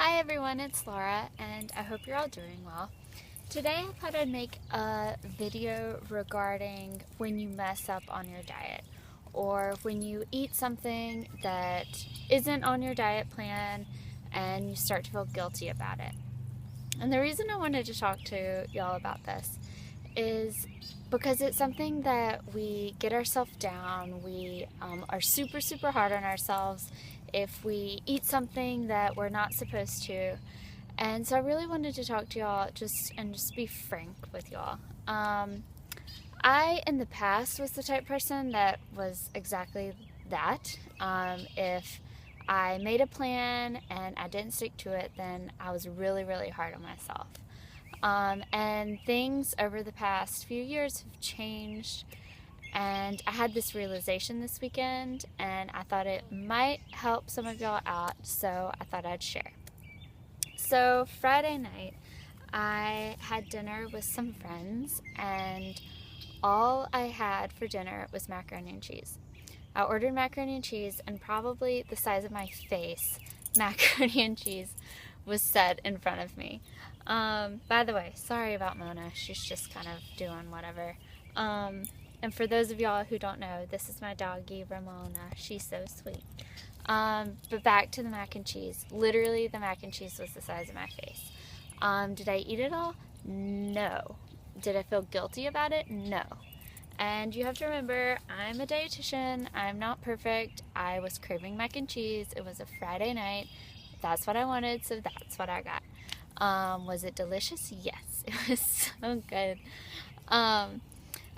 Hi everyone, it's Laura, and I hope you're all doing well. Today I thought I'd make a video regarding when you mess up on your diet, or when you eat something that isn't on your diet plan and you start to feel guilty about it. And the reason I wanted to talk to y'all about this is because it's something that we get ourselves down. We are super hard on ourselves if we eat something that we're not supposed to. And so I really wanted to talk to y'all just be frank with y'all. I, in the past, was the type of person that was exactly that. If I made a plan and I didn't stick to it, then I was really hard on myself. And things over the past few years have changed, and I had this realization this weekend, and I thought it might help some of y'all out, so I thought I'd share. So Friday night, I had dinner with some friends, and all I had for dinner was macaroni and cheese. I ordered macaroni and cheese, and probably the size of my face, macaroni and cheese was set in front of me. By the way, sorry about Mona. She's just kind of doing whatever. And for those of y'all who don't know, this is my doggie, Ramona. She's so sweet. But back to the mac and cheese. Literally, the mac and cheese was the size of my face. Did I eat it all? No. Did I feel guilty about it? No. And you have to remember, I'm a dietitian. I'm not perfect. I was craving mac and cheese. It was a Friday night. That's what I wanted, so that's what I got. Was it delicious? Yes. It was so good.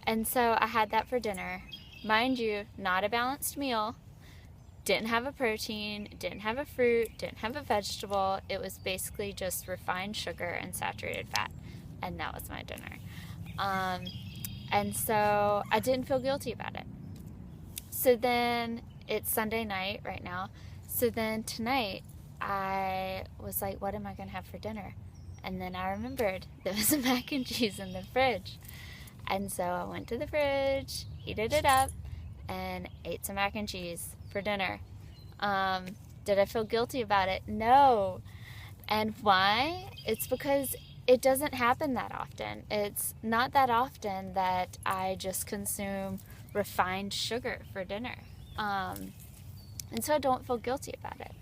And so I had that for dinner. Mind you, not a balanced meal. Didn't have a protein, didn't have a fruit, didn't have a vegetable. It was basically just refined sugar and saturated fat. And that was my dinner. And so I didn't feel guilty about it. So then it's Sunday night right now. So then tonight I was like, what am I going to have for dinner? And then I remembered there was a mac and cheese in the fridge. And so I went to the fridge, heated it up, and ate some mac and cheese for dinner. Did I feel guilty about it? No. And why? It's because it doesn't happen that often. It's not that often that I just consume refined sugar for dinner. And so I don't feel guilty about it.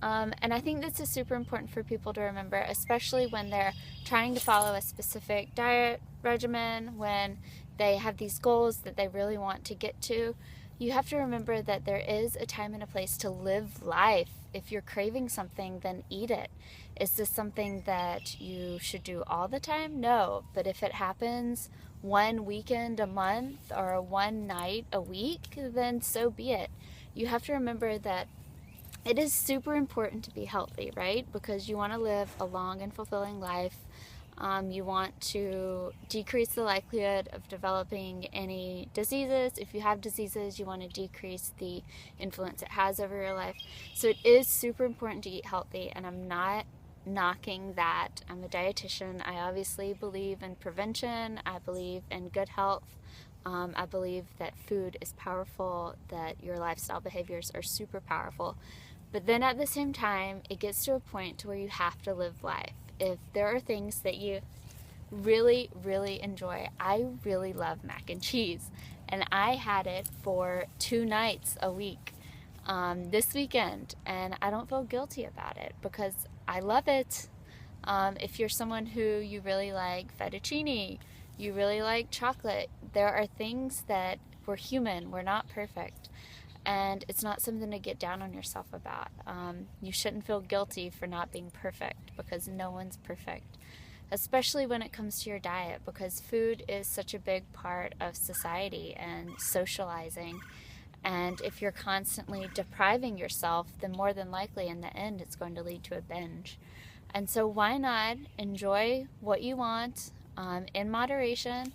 And I think this is super important for people to remember, especially when they're trying to follow a specific diet regimen, when they have these goals that they really want to get to. You have to remember that there is a time and a place to live life. If you're craving something, then eat it. Is this something that you should do all the time? No. But if it happens one weekend a month or one night a week, then so be it. You have to remember that it is super important to be healthy, right? Because you want to live a long and fulfilling life. You want to decrease the likelihood of developing any diseases. If you have diseases, you want to decrease the influence it has over your life. So it is super important to eat healthy, and I'm not knocking that. I'm a dietitian. I obviously believe in prevention. I believe in good health. I believe that food is powerful, that your lifestyle behaviors are super powerful. But then at the same time, it gets to a point to where you have to live life. If there are things that you really enjoy, I really love mac and cheese. And I had it for 2 nights a week this weekend. And I don't feel guilty about it because I love it. If you're someone who you really like fettuccine, you really like chocolate, there are things that we're human, we're not perfect. And it's not something to get down on yourself about. You shouldn't feel guilty for not being perfect, because no one's perfect, especially when it comes to your diet, because food is such a big part of society and socializing. And if you're constantly depriving yourself, then more than likely in the end it's going to lead to a binge. And so why not enjoy what you want in moderation,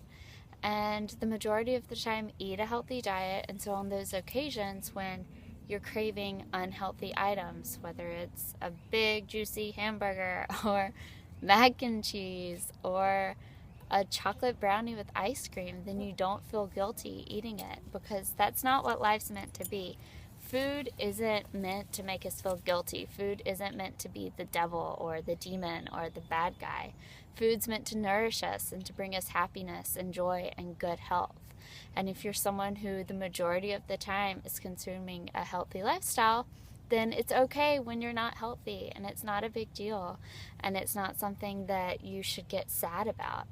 and the majority of the time eat a healthy diet. And so on those occasions when you're craving unhealthy items, whether it's a big juicy hamburger or mac and cheese or a chocolate brownie with ice cream, then you don't feel guilty eating it, because that's not what life's meant to be. food isn't meant to make us feel guilty. Food isn't meant to be the devil or the demon or the bad guy. Food's meant to nourish us and to bring us happiness and joy and good health. And if you're someone who the majority of the time is consuming a healthy lifestyle, then it's okay when you're not healthy, and it's not a big deal, and it's not something that you should get sad about.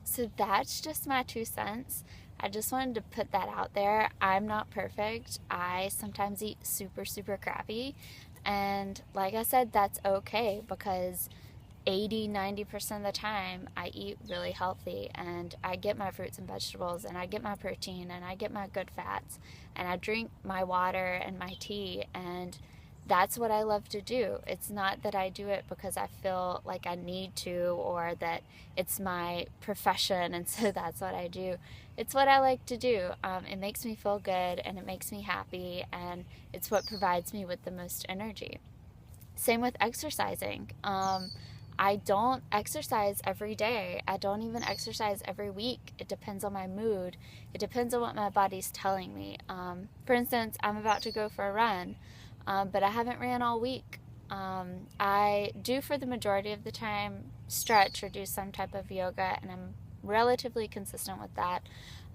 So that's just my 2 cents. I just wanted to put that out there. I'm not perfect. I sometimes eat super, super crappy. And like I said, that's okay, because 80-90% of the time I eat really healthy, and I get my fruits and vegetables, and I get my protein, and I get my good fats, and I drink my water and my tea, and that's what I love to do. It's not that I do it because I feel like I need to, or that it's my profession and so that's what I do. It's what I like to do. It makes me feel good, and it makes me happy, and it's what provides me with the most energy. Same with exercising. I don't exercise every day. I don't even exercise every week. It depends on my mood. It depends on what my body's telling me. For instance, I'm about to go for a run, but I haven't ran all week. I do, for the majority of the time, stretch or do some type of yoga, and I'm relatively consistent with that.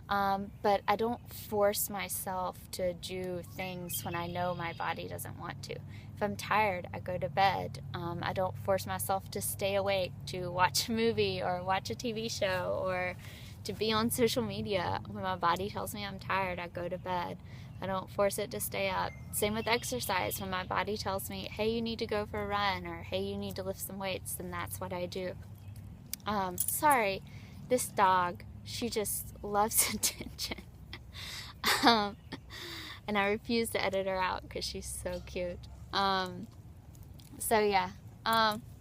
But I don't force myself to do things when I know my body doesn't want to. If I'm tired, I go to bed. I don't force myself to stay awake to watch a movie or watch a TV show or to be on social media. When my body tells me I'm tired, I go to bed. I don't force it to stay up. Same with exercise. When my body tells me, hey, you need to go for a run, or hey, you need to lift some weights, then that's what I do. Sorry, this dog, she just loves attention. And I refuse to edit her out because she's so cute. So yeah,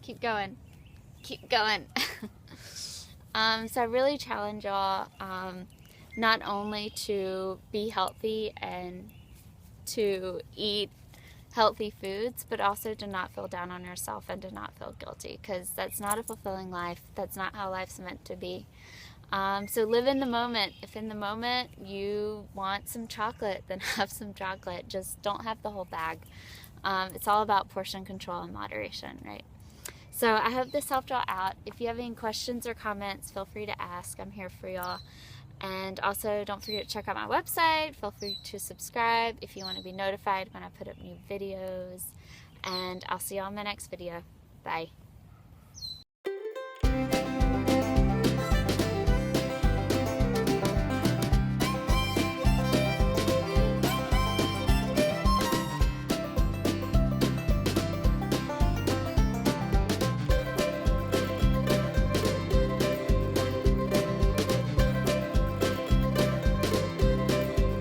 keep going. So I really challenge y'all, not only to be healthy and to eat healthy foods, but also to not feel down on yourself and to not feel guilty, because that's not a fulfilling life. That's not how life's meant to be. So live in the moment. If in the moment you want some chocolate, then have some chocolate. Just don't have the whole bag. It's all about portion control and moderation, right? So I hope this helped y'all out. If you have any questions or comments, feel free to ask. I'm here for y'all. And also, don't forget to check out my website. Feel free to subscribe if you want to be notified when I put up new videos. And I'll see y'all in my next video. Bye.